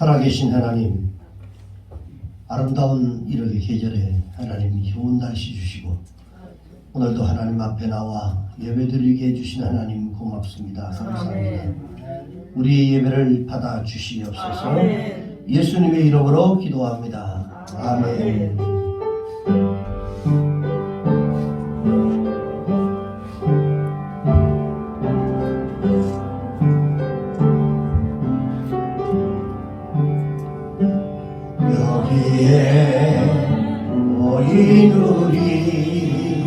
살아계신 하나님, 아름다운 이렇게 계절에 하나님 좋은 날씨 주시고 오늘도 하나님 앞에 나와 예배드리게 해주신 하나님 고맙습니다. 감사합니다. 우리의 예배를 받아 주시옵소서. 예수님의 이름으로 기도합니다. 아멘. 여기에 모인 우리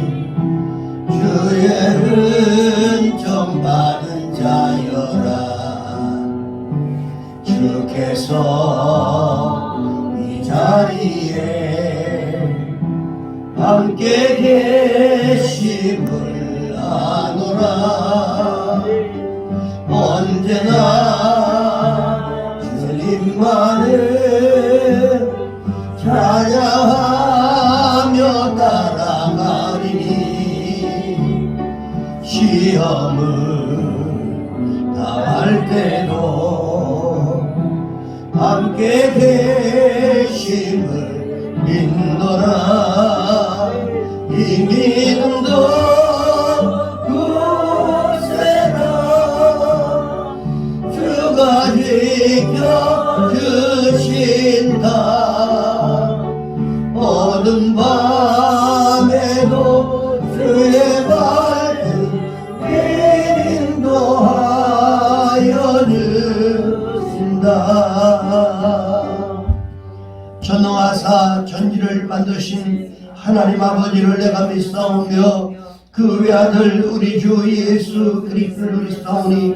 주의 은총 받은 자여라. 주께서 이 자리에 함께 계심을 아노라. 언제나 주님만을 찬양하며 따라가리니 시험을 당할 때도 함께 계심을 믿노라. 이 믿음도 굳세라. 주가 지켜주신다. 어두운 밤에도 주의 밝은 인도하여 주신다. 전능하사 천지를 만드신 하나님 아버지를 내가 믿사오며 그 외아들 우리 주 예수 그리스도를 믿사오니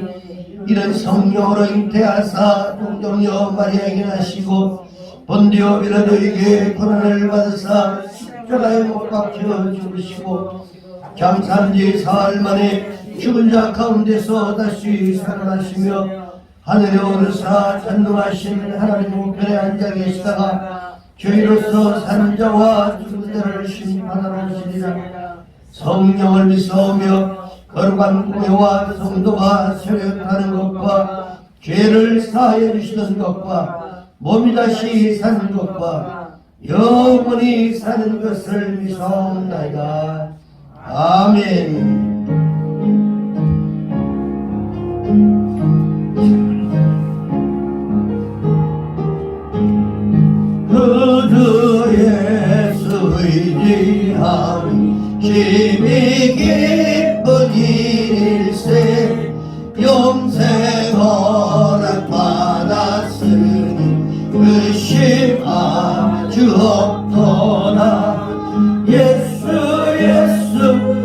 이런 성령으로 잉태하사 동정녀 마리아에게 나시고 본디오 빌라도에게 고난을 받으사 십자가에 못 박혀 죽으시고 장사한 지 사흘 만에 죽은 자 가운데서 다시 살아나시며 하늘에 오르사 전능하신 하나님 우편에 앉아 계시다가 저희로서 사는 자와 죽은 자를 심판하러 오시리라. 성령을 믿사오며 거룩한 공회와 성도가 세력하는 것과 죄를 사하여 주시는 것과 몸이 다시 사는 것과 영원히 사는 것을 믿사옵나이다. 아멘. 그 주 예수의 의지함 힘이 기쁜 일세 영생 허락 받았으니 의심 아주 없도다. 예수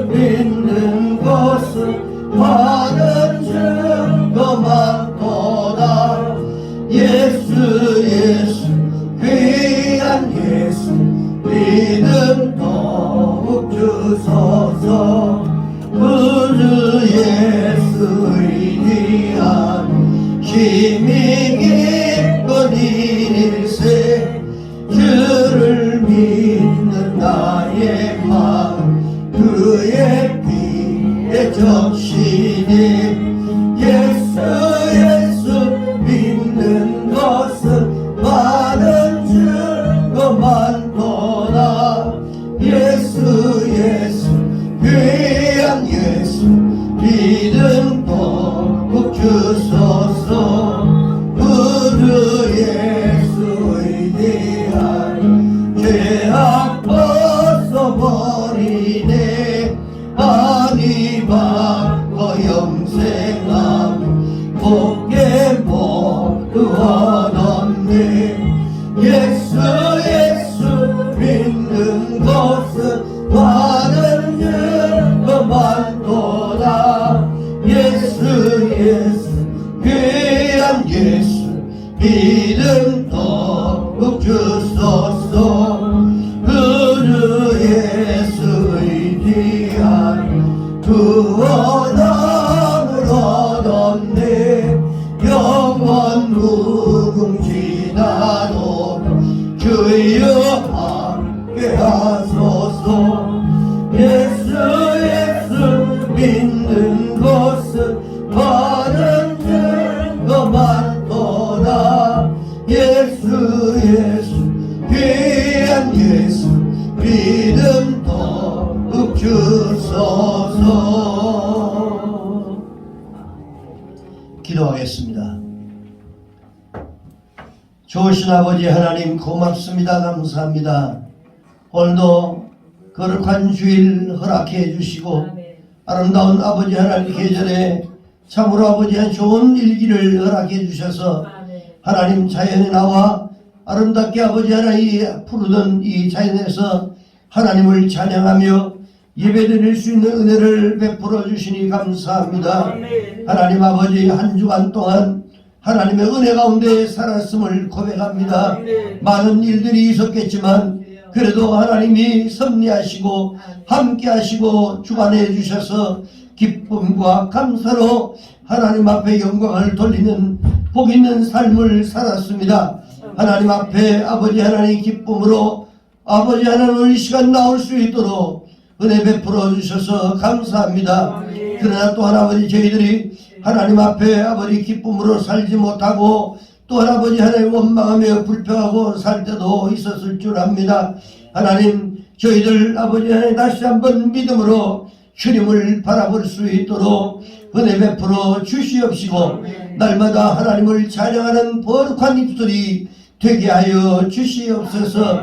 믿는 것은 받은 증거 많도다. 예수 귀한 예수 믿음 더욱 주소서. 그 예수의 위한 힘이 기쁜 일세 주를 믿는 나의 마음 그의 피에 적시니 예수 믿는 것은 받은 증거 많도다. 예수 귀한 예수 믿음 더욱 주소서. 그 예수의 대한 죄악 벗어버리네. 아니 바꿔 영생함 복게 모두 얻었네. 예수 믿는 것은 받은 증거 많도다. 예수 귀한 예수 믿음 더욱 주소서. 그 예수의 귀한 구원함을 얻었네. 영원 무궁지나도 주여 함께 하소서. 예수 믿는 것은 받은 증거 많도다. 예수 기도하겠습니다. 좋으신 아버지 하나님 고맙습니다. 감사합니다. 오늘도 거룩한 주일 허락해 주시고 아름다운 아버지 하나님 계절에 참으로 아버지의 좋은 일기를 허락해 주셔서 하나님 자연에 나와 아름답게 아버지 하나님 부르던 이 자연에서 하나님을 찬양하며 예배드릴 수 있는 은혜를 베풀어 주시니 감사합니다. 하나님 아버지 한 주간 동안 하나님의 은혜 가운데 살았음을 고백합니다. 많은 일들이 있었겠지만 그래도 하나님이 섭리하시고 함께하시고 주관해 주셔서 기쁨과 감사로 하나님 앞에 영광을 돌리는 복 있는 삶을 살았습니다. 하나님 앞에 아버지 하나님 기쁨으로 아버지 하나님 이 시간 나올 수 있도록 은혜 베풀어 주셔서 감사합니다. 그러나 또한 아버지 저희들이 하나님 앞에 아버지 기쁨으로 살지 못하고 또한 아버지 하나님 원망하며 불평하고 살 때도 있었을 줄 압니다. 하나님 저희들 아버지 하나님 다시 한번 믿음으로 주님을 바라볼 수 있도록 은혜 베풀어 주시옵시고 날마다 하나님을 찬양하는 거룩한 입술이 되게 하여 주시옵소서.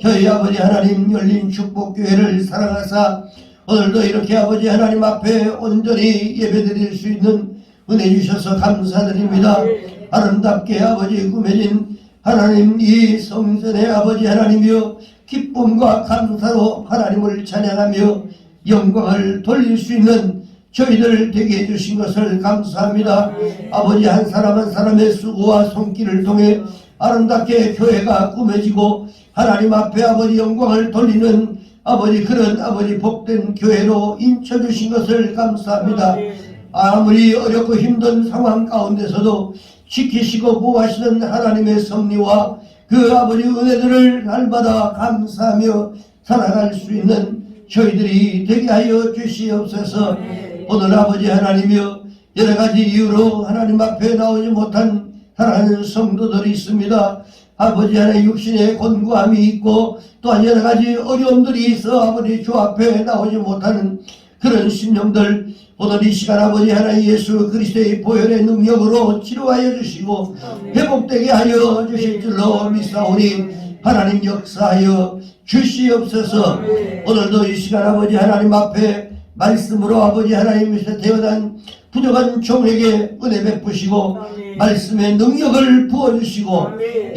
저희 아버지 하나님 열린 축복교회를 사랑하사 오늘도 이렇게 아버지 하나님 앞에 온전히 예배드릴 수 있는 은혜 주셔서 감사드립니다. 아름답게 아버지 꾸며진 하나님 이 성전의 아버지 하나님이여 기쁨과 감사로 하나님을 찬양하며 영광을 돌릴 수 있는 저희들 되게 해주신 것을 감사합니다. 아버지 한 사람 한 사람의 수고와 손길을 통해 아름답게 교회가 꾸며지고 하나님 앞에 아버지 영광을 돌리는 아버지 그런 아버지 복된 교회로 인쳐주신 것을 감사합니다. 아무리 어렵고 힘든 상황 가운데서도 지키시고 보호하시는 하나님의 섭리와 그 아버지 은혜들을 날마다 감사하며 살아갈 수 있는 저희들이 되게 하여 주시옵소서. 오늘 아버지 하나님이여 여러가지 이유로 하나님 앞에 나오지 못한 사랑하는 성도들이 있습니다. 아버지 하나님 육신의 곤고함이 있고 또한 여러가지 어려움들이 있어 아버지 주 앞에 나오지 못하는 그런 심령들 오늘 이 시간 아버지 하나님 예수 그리스도의 보혈의 능력으로 치료하여 주시고 회복되게 하여 주실 줄로 믿사오니 하나님 역사하여 주시옵소서. 오늘도 이 시간 아버지 하나님 앞에 말씀으로 아버지 하나님께서 태어난 부족한 종에게 은혜 베푸시고 말씀의 능력을 부어주시고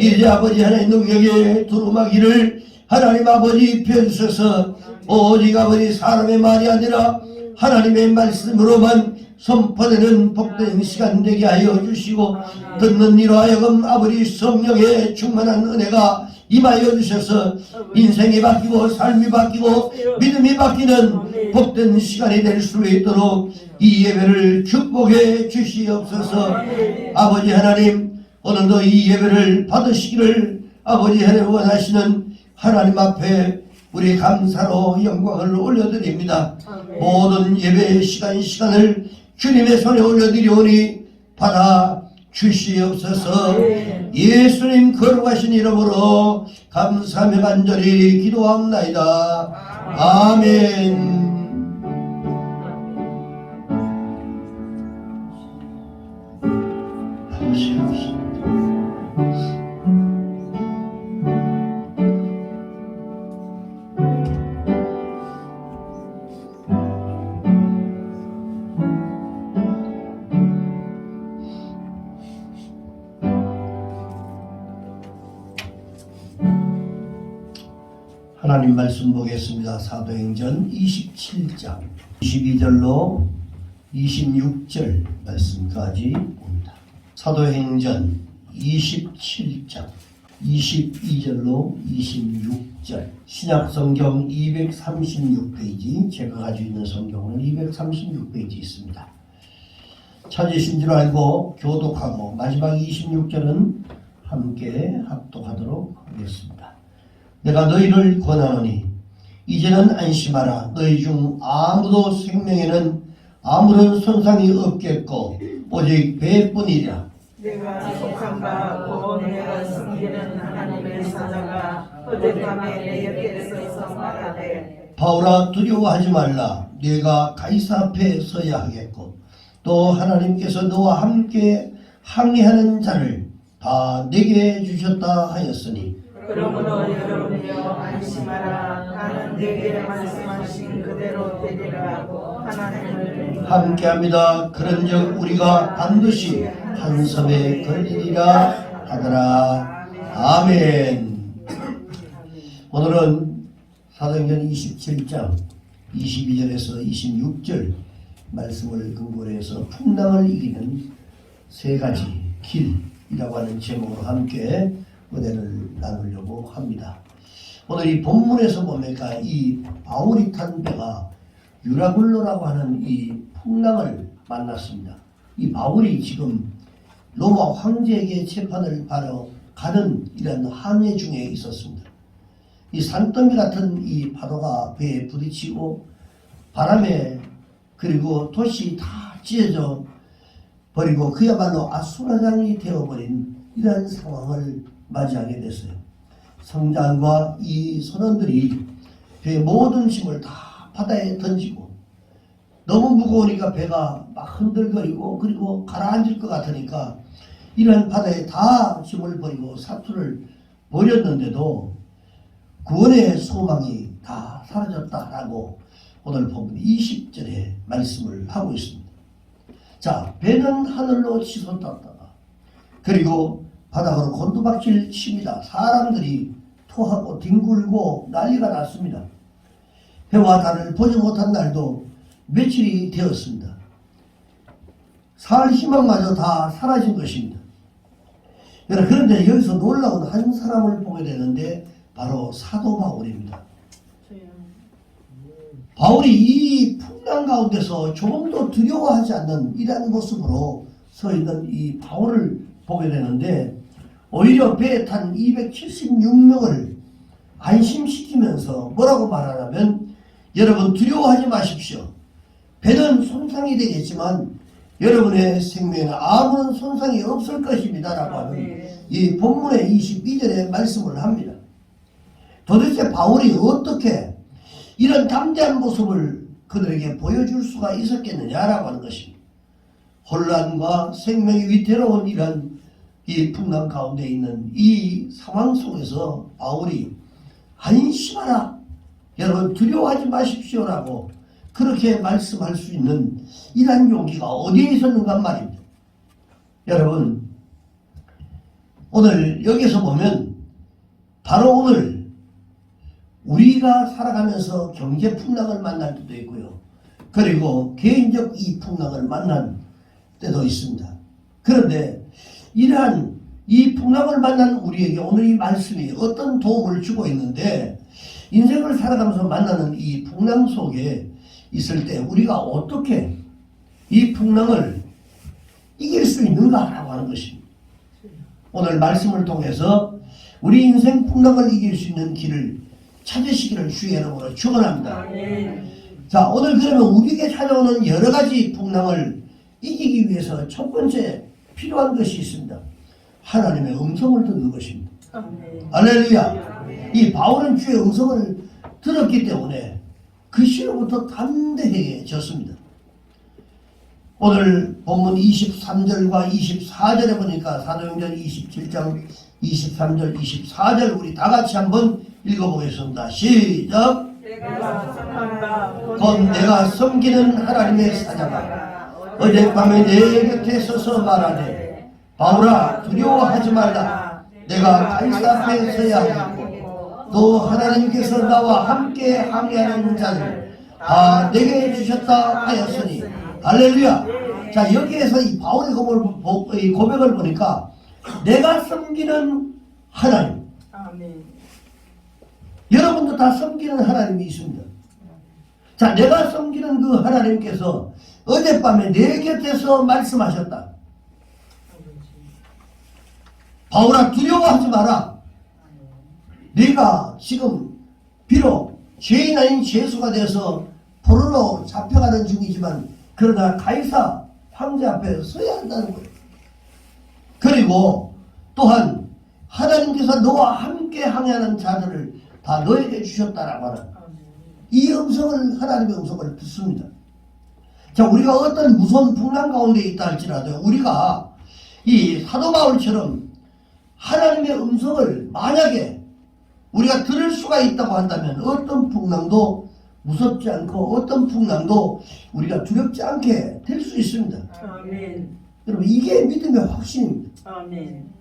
이제 아버지 하나님 능력의 두루마기를 하나님 아버지 펴주셔서 오직 아버지 사람의 말이 아니라 하나님의 말씀으로만 선포되는 복된 시간 되게 하여 주시고 듣는 이로 하여금 아버지 성령의 충만한 은혜가 임하여 주셔서 인생이 바뀌고 삶이 바뀌고 믿음이 바뀌는 복된 시간이 될 수 있도록 이 예배를 축복해 주시옵소서. 아버지 하나님 오늘도 이 예배를 받으시기를 아버지 하나님 원하시는 하나님 앞에 우리 감사로 영광을 올려드립니다. 모든 예배 시간을 주님의 손에 올려드리오니 받아 주시옵소서. 예수님 거룩하신 이름으로 감사하며 간절히 기도합나이다. 아멘. 하나님 말씀 보겠습니다. 사도행전 27장 22절로 26절 말씀까지 봅니다. 사도행전 27장 22절로 26절 신약성경 236페이지 제가 가지고 있는 성경은 236페이지 있습니다. 찾으신 줄 알고 교독하고 마지막 26절은 함께 합독하도록 하겠습니다. 내가 너희를 권하노니 이제는 안심하라. 너희 중 아무도 생명에는 아무런 손상이 없겠고 오직 배뿐이라. 내가 속한 바 곧 내가 섬기는 하나님의 사자가 어젯밤에 내 곁에 서서 말하되 바울아 두려워하지 말라. 네가 가이사 앞에 서야 하겠고 또 하나님께서 너와 함께 항해하는 자를 다 내게 주셨다 하였으니 그러므로 여러분이여 안심하라. 나는 내게 말씀하신 그대로 되리라 하고 하나님을 함께합니다. 그런즉 우리가 반드시 한 섬에 걸리리라 하더라. 아멘. 오늘은 사도행전 27장 22절에서 26절 말씀을 근거로 해서 풍랑을 이기는 세 가지 길이라고 하는 제목으로 함께 은혜를 나누려고 합니다. 오늘 이 본문에서 보니까 이 바울이 탄 배가 유라굴로라고 하는 이 풍랑을 만났습니다. 이 바울이 지금 로마 황제에게 재판을 받아 가는 이런 항해 중에 있었습니다. 이 산더미 같은 이 파도가 배에 부딪히고 바람에 그리고 도시 다 찢어져 버리고 그야말로 아수라장이 되어버린 이런 상황을 맞이하게 됐어요. 성장과 이 선원들이 배의 모든 짐을 다 바다에 던지고 너무 무거우니까 배가 막 흔들거리고 그리고 가라앉을 것 같으니까 이런 바다에 다 짐을 버리고 사투를 벌였는데도 구원의 소망이 다 사라졌다라고 오늘 본문 20절에 말씀을 하고 있습니다. 자, 배는 하늘로 치솟았다가 그리고 바닥으로 곤두박질 칩니다. 사람들이 토하고 뒹굴고 난리가 났습니다. 해와 달을 보지 못한 날도 며칠이 되었습니다. 살 희망마저 다 사라진 것입니다. 그런데 여기서 놀라운 한 사람을 보게 되는데 바로 사도 바울입니다. 바울이 이 풍랑 가운데서 조금도 두려워하지 않는 이러한 모습으로 서 있는 이 바울을 보게 되는데 오히려 배에 탄 276명을 안심시키면서 뭐라고 말하냐면 여러분 두려워하지 마십시오. 배는 손상이 되겠지만 여러분의 생명에는 아무런 손상이 없을 것입니다 라고 하는 이 본문의 22절에 말씀을 합니다. 도대체 바울이 어떻게 이런 담대한 모습을 그들에게 보여줄 수가 있었겠느냐라고 하는 것입니다. 혼란과 생명이 위태로운 이런 이 풍랑 가운데 있는 이 상황 속에서 바울이 안심하라. 여러분 두려워하지 마십시오라고 그렇게 말씀할 수 있는 이러한 용기가 어디에 있었는가 말입니다. 여러분 오늘 여기서 보면 바로 오늘 우리가 살아가면서 경제 풍랑을 만날 때도 있고요. 그리고 개인적 이 풍랑을 만난 때도 있습니다. 그런데 이러한 이 풍랑을 만난 우리에게 오늘 이 말씀이 어떤 도움을 주고 있는데 인생을 살아가면서 만나는 이 풍랑 속에 있을 때 우리가 어떻게 이 풍랑을 이길 수 있는가라고 하는 것입니다. 오늘 말씀을 통해서 우리 인생 풍랑을 이길 수 있는 길을 찾으시기를 주의 이름으로 축원합니다. 자, 오늘 그러면 우리에게 찾아오는 여러 가지 풍랑을 이기기 위해서 첫 번째 필요한 것이 있습니다. 하나님의 음성을 듣는 것입니다. 할렐루야. 이 바울은 주의 음성을 들었기 때문에 그 시로부터 담대해졌습니다. 오늘 본문 23절과 24절에 보니까 사도행전 27장 23절 24절 우리 다 같이 한번 읽어보겠습니다. 시작. 곧 내가 섬기는 하나님의 사자가 어젯밤에 내 곁에 서서 말하되 바울아 두려워하지 말라. 내가 가이사 앞에 서야 하고 또 하나님께서 나와 함께 항해하는 자를 다 내게 주셨다 하였으니 할렐루야. 자, 여기에서 이 바울의 고백을 보니까 내가 섬기는 하나님. 여러분도 다 섬기는 하나님이 있습니다. 자, 내가 섬기는 그 하나님께서 어젯밤에 내 곁에서 말씀하셨다. 바울아 두려워하지 마라. 네가 지금 비록 죄인 아닌 죄수가 되어서 포로로 잡혀가는 중이지만 그러나 가이사 황제 앞에 서야 한다는 거예요. 그리고 또한 하나님께서 너와 함께 항해하는 자들을 다 너에게 주셨다라고 하는 이 음성을 하나님의 음성을 듣습니다. 자, 우리가 어떤 무서운 풍랑 가운데 있다 할지라도 우리가 이 사도 바울처럼 하나님의 음성을 만약에 우리가 들을 수가 있다고 한다면 어떤 풍랑도 무섭지 않고 어떤 풍랑도 우리가 두렵지 않게 될 수 있습니다. 아멘. 여러분, 이게 믿음의 확신입니다. 아멘.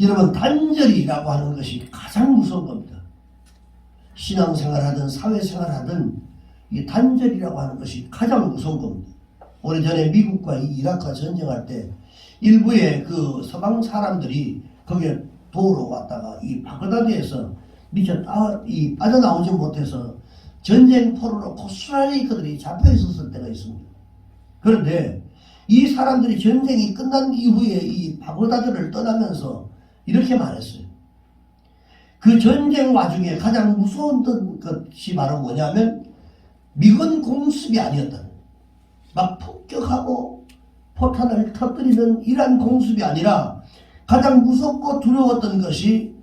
여러분, 단절이라고 하는 것이 가장 무서운 겁니다. 신앙생활하든 사회생활하든 이 단절이라고 하는 것이 가장 무서운 겁니다. 오래전에 미국과 이라크가 전쟁할 때 일부의 그 서방 사람들이 거기에 도우러 왔다가 이 바그다드에서 미처 빠져나오지 못해서 전쟁 포로로 고스란히 그들이 잡혀 있었을 때가 있습니다. 그런데 이 사람들이 전쟁이 끝난 이후에 이 바그다드를 떠나면서 이렇게 말했어요. 그 전쟁 와중에 가장 무서운 것이 바로 뭐냐면 미군 공습이 아니었다. 막 폭격하고 포탄을 터뜨리는 이러한 공습이 아니라 가장 무섭고 두려웠던 것이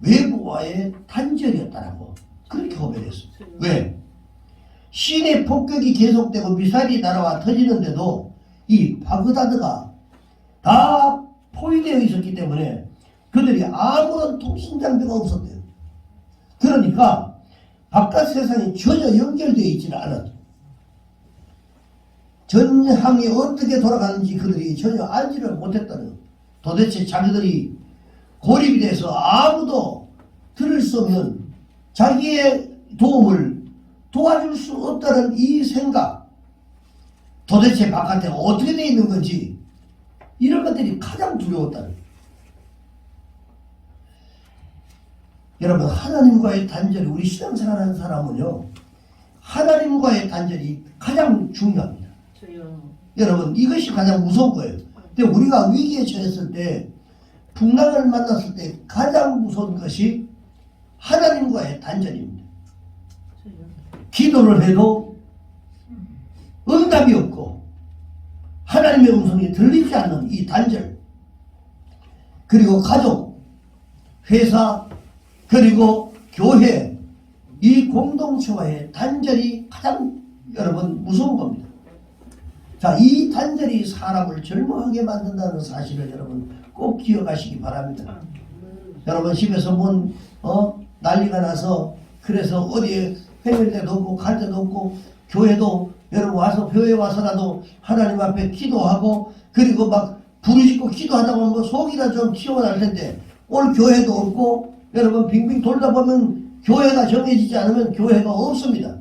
외부와의 단절이었다라고 그렇게 고백했어요. 왜? 시내 폭격이 계속되고 미사일이 날아와 터지는데도 이 바그다드가 다 포위되어 있었기 때문에 그들이 아무런 통신 장비가 없었대요. 그러니까 바깥 세상이 전혀 연결되어 있지는 않았죠. 전황이 어떻게 돌아가는지 그들이 전혀 알지를 못했다는 거예요. 도대체 자기들이 고립이 돼서 아무도 들을 수 없는 자기의 도움을 도와줄 수 없다는 이 생각, 도대체 바깥에 어떻게 되어 있는 건지 이런 것들이 가장 두려웠다는 거예요. 여러분, 하나님과의 단절이, 우리 신앙생활하는 사람은요, 하나님과의 단절이 가장 중요합니다. 여러분, 이것이 가장 무서운 거예요. 근데 우리가 위기에 처했을 때, 풍랑을 만났을 때 가장 무서운 것이 하나님과의 단절입니다. 기도를 해도 응답이 없고 하나님의 음성이 들리지 않는 이 단절, 그리고 가족, 회사, 그리고 교회, 이 공동체와의 단절이 가장 여러분 무서운 겁니다. 자, 이 단절이 사람을 절망하게 만든다는 사실을 여러분 꼭 기억하시기 바랍니다. 여러분 집에서 난리가 나서 그래서 어디에 회밀 데도 없고 갈 데도 없고 교회도 여러분 와서 교회 와서라도 하나님 앞에 기도하고 그리고 막 부르짖고 기도하다 보면 뭐 속이나 좀 튀어나올 텐데 오늘 교회도 없고 여러분 빙빙 돌다 보면 교회가 정해지지 않으면 교회가 없습니다.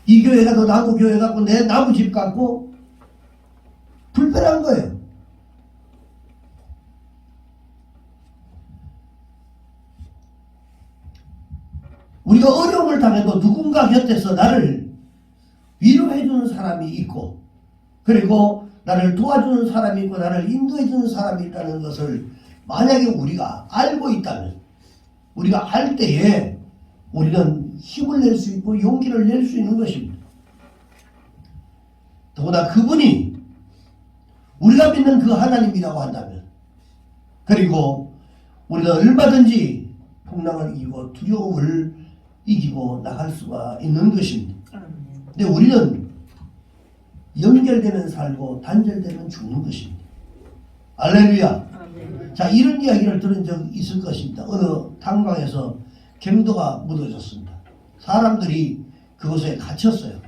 이 교회가 너 나무 교회 같고 내 나무 집 같고 불편한 거예요. 우리가 어려움을 당해도 누군가 곁에서 나를 위로해주는 사람이 있고 그리고 나를 도와주는 사람이 있고 나를 인도해주는 사람이 있다는 것을 만약에 우리가 알고 있다면 우리가 알 때에 우리는 힘을 낼 수 있고 용기를 낼 수 있는 것입니다. 더구나 그분이 우리가 믿는 그 하나님이라고 한다면 그리고 우리는 얼마든지 풍랑을 이기고 두려움을 이기고 나갈 수가 있는 것입니다. 근데 우리는 연결되면 살고 단절되면 죽는 것입니다. 할렐루야. 자, 이런 이야기를 들은 적 있을 것입니다. 어느 탄광에서 갱도가 묻어졌습니다. 사람들이 그곳에 갇혔어요.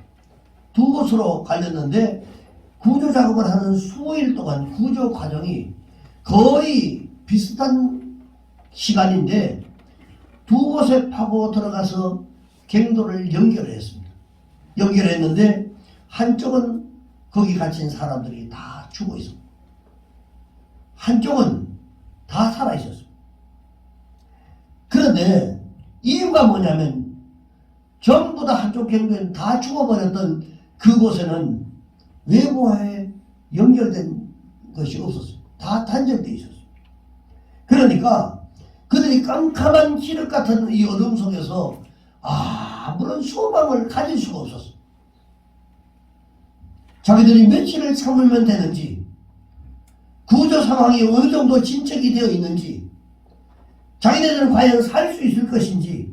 두 곳으로 갈렸는데 구조 작업을 하는 수일 동안 구조 과정이 거의 비슷한 시간인데 두 곳에 파고 들어가서 갱도를 연결했습니다. 연결했는데 한쪽은 거기 갇힌 사람들이 다 죽어 있습니다. 한쪽은 다 살아 있었습니다. 그런데 이유가 뭐냐면 전부 다 한쪽 갱도에 다 죽어버렸던 그곳에는 외부와의 연결된 것이 없었어요. 다 단절되어 있었어요. 그러니까 그들이 깜깜한 기력 같은 이 어둠 속에서 아무런 소망을 가질 수가 없었어요. 자기들이 며칠을 참으면 되는지 구조 상황이 어느 정도 진척이 되어 있는지 자기네들은 과연 살 수 있을 것인지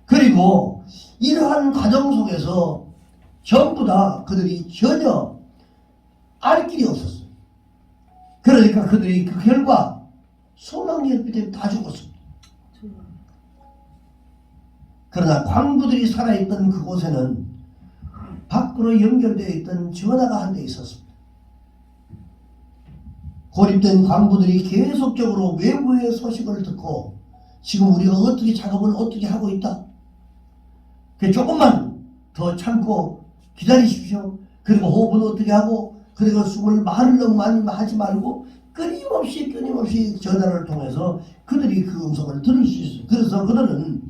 그리고 이러한 과정 속에서 전부 다 그들이 전혀 알 길이 없었어요. 그러니까 그들이 그 결과 소망이 없기 때문에 다 죽었습니다. 그러나 광부들이 살아있던 그곳에는 밖으로 연결되어 있던 전화가 한 대 있었습니다. 고립된 광부들이 계속적으로 외부의 소식을 듣고 지금 우리가 어떻게 작업을 어떻게 하고 있다. 조금만 더 참고 기다리십시오. 그리고 호흡은 어떻게 하고 그리고 숨을 말을 너무 많이 하지 말고 끊임없이 전화를 통해서 그들이 그 음성을 들을 수 있어요. 그래서 그들은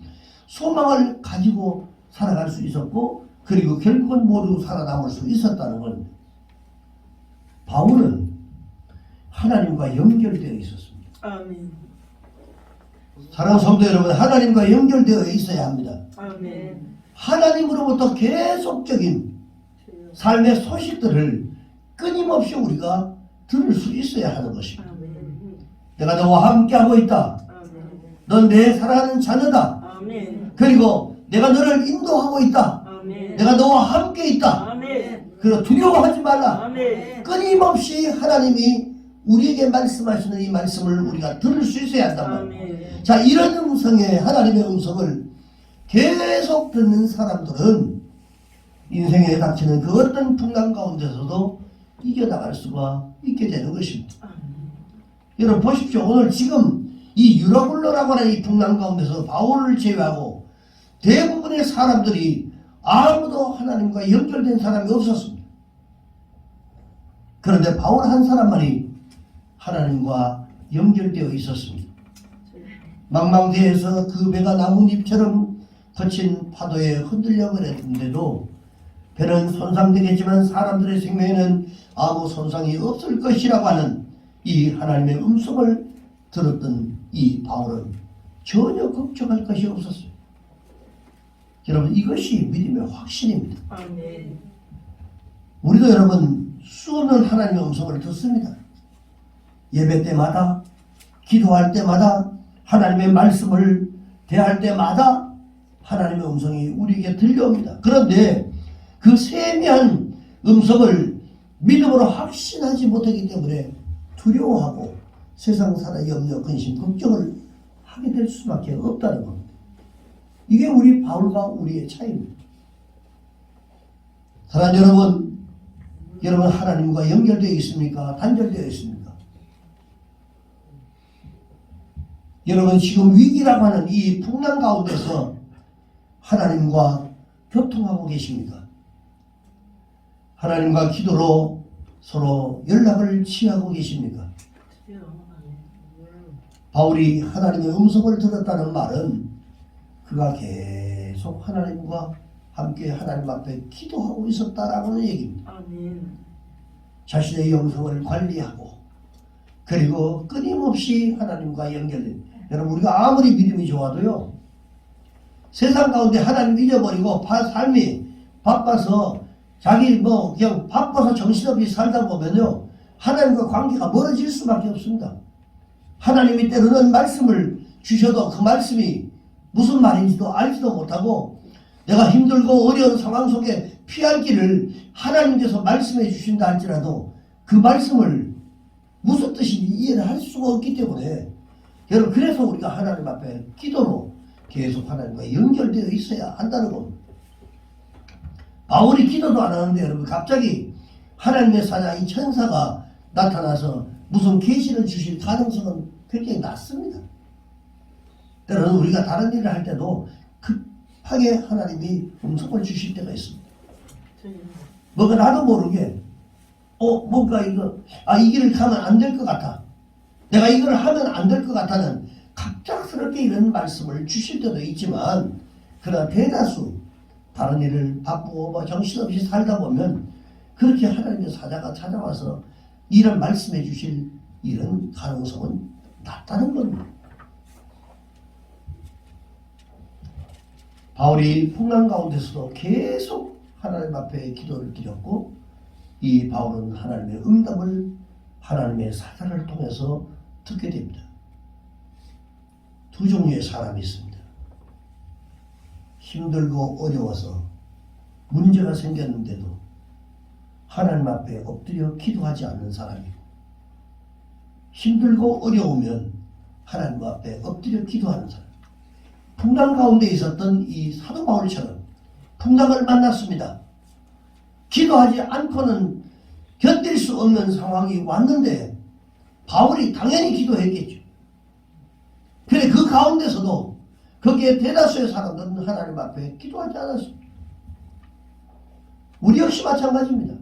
소망을 가지고 살아갈 수 있었고 그리고 결국은 모두 살아남을 수 있었다는 겁니다. 바울은 하나님과 연결되어 있었습니다. 아멘. 사랑하는 성도 여러분, 하나님과 연결되어 있어야 합니다. 아멘. 하나님으로부터 계속적인 삶의 소식들을 끊임없이 우리가 들을 수 있어야 하는 것입니다. 아멘. 내가 너와 함께하고 있다. 아멘. 넌 내 사랑하는 자녀다. 아멘. 그리고 내가 너를 인도하고 있다. 아멘. 내가 너와 함께 있다. 아멘. 그리고 두려워하지 말라. 아멘. 끊임없이 하나님이 우리에게 말씀하시는 이 말씀을 우리가 들을 수 있어야 한단 말이에요. 아멘. 자, 이런 음성에 하나님의 음성을 계속 듣는 사람들은 인생에 닥치는 그 어떤 풍랑 가운데서도 이겨나갈 수가 있게 되는 것입니다. 여러분 보십시오. 오늘 지금 이 유라굴로라고 하는 이 풍랑 가운데서 바울을 제외하고 대부분의 사람들이 아무도 하나님과 연결된 사람이 없었습니다. 그런데 바울 한 사람만이 하나님과 연결되어 있었습니다. 망망대해에서 그 배가 나뭇잎처럼 거친 파도에 흔들려 버렸는데도 배는 손상되겠지만 사람들의 생명에는 아무 손상이 없을 것이라고 하는 이 하나님의 음성을 들었던 이 바울은 전혀 걱정할 것이 없었어요. 여러분 이것이 믿음의 확신입니다. 아멘. 우리도 여러분 수없는 하나님의 음성을 듣습니다. 예배 때마다 기도할 때마다 하나님의 말씀을 대할 때마다 하나님의 음성이 우리에게 들려옵니다. 그런데 그 세미한 음성을 믿음으로 확신하지 못하기 때문에 두려워하고 세상 살아 염려, 근심, 걱정을 하게 될 수밖에 없다는 겁니다. 이게 우리 바울과 우리의 차이입니다. 사랑하는 여러분 하나님과 연결되어 있습니까? 단절되어 있습니까? 여러분 지금 위기라고 하는 이 풍랑 가운데서 하나님과 교통하고 계십니까? 하나님과 기도로 서로 연락을 취하고 계십니까? 바울이 하나님의 음성을 들었다는 말은 그가 계속 하나님과 함께 하나님 앞에 기도하고 있었다라는 얘기입니다. 아멘. 자신의 영성을 관리하고 그리고 끊임없이 하나님과 연결된 여러분 우리가 아무리 믿음이 좋아도요 세상 가운데 하나님 잊어버리고 삶이 바빠서 자기 그냥 바빠서 정신없이 살다 보면요 하나님과 관계가 멀어질 수밖에 없습니다. 하나님이 때로는 말씀을 주셔도 그 말씀이 무슨 말인지도 알지도 못하고 내가 힘들고 어려운 상황 속에 피할 길을 하나님께서 말씀해 주신다 할지라도 그 말씀을 무슨 뜻인지 이해를 할 수가 없기 때문에 여러분 그래서 우리가 하나님 앞에 기도로 계속 하나님과 연결되어 있어야 한다는 겁니다. 바울이 기도도 안 하는데 여러분 갑자기 하나님의 사자 이 천사가 나타나서 무슨 계시를 주실 가능성은 굉장히 낮습니다. 때로는 우리가 다른 일을 할 때도 급하게 하나님이 음성을 주실 때가 있습니다. 뭔가 나도 모르게 뭔가 이 길을 가면 안 될 것 같아. 내가 이걸 하면 안 될 것 같다는 갑작스럽게 이런 말씀을 주실 때도 있지만 그러나 대다수 다른 일을 바쁘고 정신없이 살다 보면 그렇게 하나님의 사자가 찾아와서 이런 말씀해 주실 이런 가능성은 낮다는 겁니다. 바울이 풍랑 가운데서도 계속 하나님 앞에 기도를 드렸고 이 바울은 하나님의 응답을 하나님의 사자를 통해서 듣게 됩니다. 두 종류의 사람이 있습니다. 힘들고 어려워서 문제가 생겼는데도 하나님 앞에 엎드려 기도하지 않는 사람이고, 힘들고 어려우면 하나님 앞에 엎드려 기도하는 사람. 풍랑 가운데 있었던 이 사도 바울처럼 풍랑을 만났습니다. 기도하지 않고는 견딜 수 없는 상황이 왔는데 바울이 당연히 기도했겠죠. 그래 그 가운데서도 거기에 대다수의 사람들은 하나님 앞에 기도하지 않았습니다. 우리 역시 마찬가지입니다.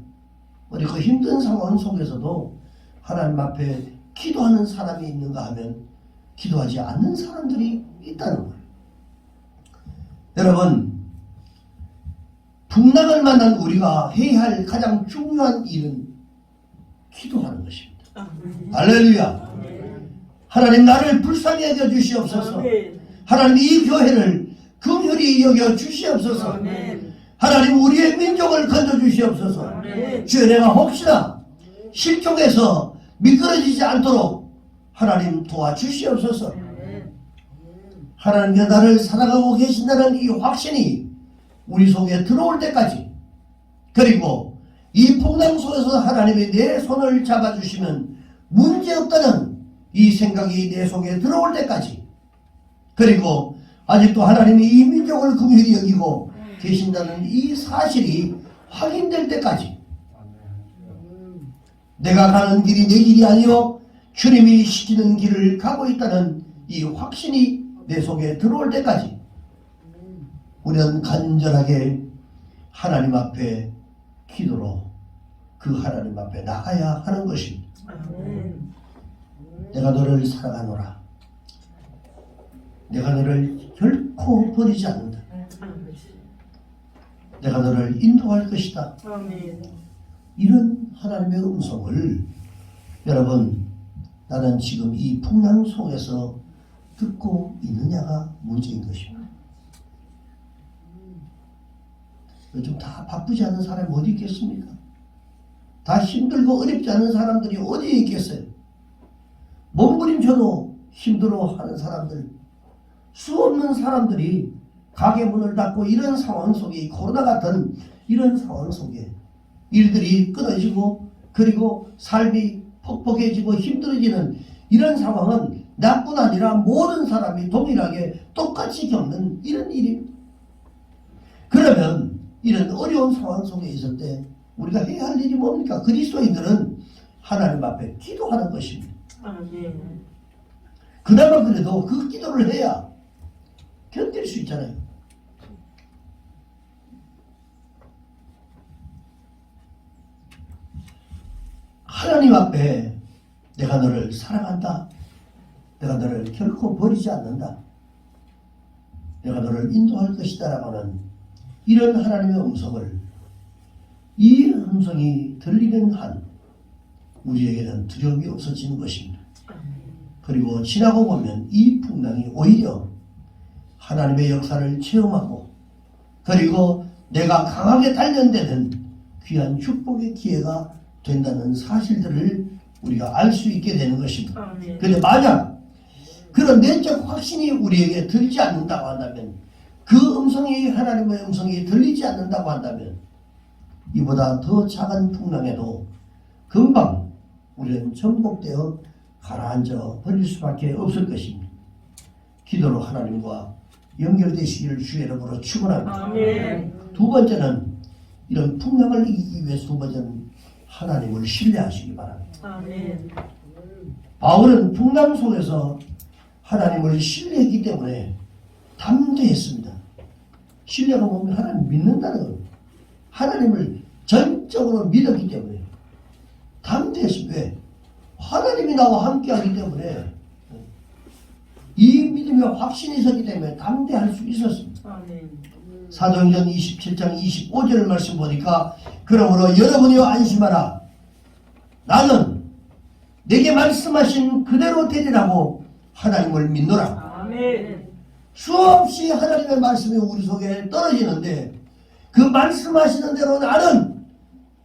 우리 그 힘든 상황 속에서도 하나님 앞에 기도하는 사람이 있는가 하면 기도하지 않는 사람들이 있다는 거예요. 여러분, 풍랑을 만난 우리가 해야 할 가장 중요한 일은 기도하는 것입니다. 할렐루야. 하나님 나를 불쌍히 여겨 주시옵소서. 하나님 이 교회를 긍휼히 여겨 주시옵소서. 하나님 우리의 민족을 건져 주시옵소서. 주여 내가 혹시나 실족해서 미끄러지지 않도록 하나님 도와주시옵소서. 하나님께서 나를 사랑하고 계신다는 이 확신이 우리 속에 들어올 때까지, 그리고 이 풍랑 속에서 하나님이 내 손을 잡아주시면 문제없다는 이 생각이 내 속에 들어올 때까지, 그리고 아직도 하나님이 이 민족을 긍휼히 여기고 계신다는 이 사실이 확인될 때까지, 내가 가는 길이 내 길이 아니요 주님이 시키는 길을 가고 있다는 이 확신이 내 속에 들어올 때까지 우리는 간절하게 하나님 앞에 기도로 그 하나님 앞에 나가야 하는 것입니다. 내가 너를 사랑하노라. 내가 너를 결코 버리지 않는다. 내가 너를 인도할 것이다. 이런 하나님의 음성을 여러분, 나는 지금 이 풍랑 속에서 듣고 있느냐가 문제인 것입니다. 요즘 다 바쁘지 않은 사람이 어디 있겠습니까? 다 힘들고 어렵지 않은 사람들이 어디에 있겠어요? 몸부림쳐도 힘들어하는 사람들, 수 없는 사람들이 가게 문을 닫고 이런 상황 속에, 코로나 같은 이런 상황 속에 일들이 끊어지고 그리고 삶이 퍽퍽해지고 힘들어지는 이런 상황은 나뿐 아니라 모든 사람이 동일하게 똑같이 겪는 이런 일입니다. 그러면 이런 어려운 상황 속에 있을 때 우리가 해야 할 일이 뭡니까? 그리스도인들은 하나님 앞에 기도하는 것입니다. 그나마 그래도 그 기도를 해야 견딜 수 있잖아요. 하나님 앞에 내가 너를 사랑한다. 내가 너를 결코 버리지 않는다. 내가 너를 인도할 것이다 라고 하는 이런 하나님의 음성을, 이 음성이 들리는 한 우리에게는 두려움이 없어지는 것입니다. 그리고 지나고 보면 이 풍랑이 오히려 하나님의 역사를 체험하고, 그리고 내가 강하게 단련되는 귀한 축복의 기회가 된다는 사실들을 우리가 알 수 있게 되는 것입니다. 그런데 만약 그런 내적 확신이 우리에게 들지 않는다고 한다면, 그 음성이, 하나님의 음성이 들리지 않는다고 한다면, 이보다 더 작은 풍랑에도 금방 우리는 전복되어 가라앉아 버릴 수밖에 없을 것입니다. 기도로 하나님과 연결되시기를 주의 이름으로 축원합니다. 두 번째는, 이런 풍랑을 이기기 위해서 두 번째는 하나님을 신뢰하시기 바랍니다. 바울은 풍랑 속에서 하나님을 신뢰했기 때문에 담대했습니다. 신뢰가 보면 하나님 믿는다는 겁니다. 하나님을 전적으로 믿었기 때문에 담대했습니다. 왜? 하나님이 나와 함께하기 때문에, 이 믿음의 확신이 있었기 때문에 담대할 수 있었습니다. 사도행전 27장 25절 말씀 보니까, 그러므로 여러분이여 안심하라. 나는 내게 말씀하신 그대로 되리라고 하나님을 믿노라. 수없이 하나님의 말씀이 우리 속에 떨어지는데, 그 말씀하시는 대로 나는,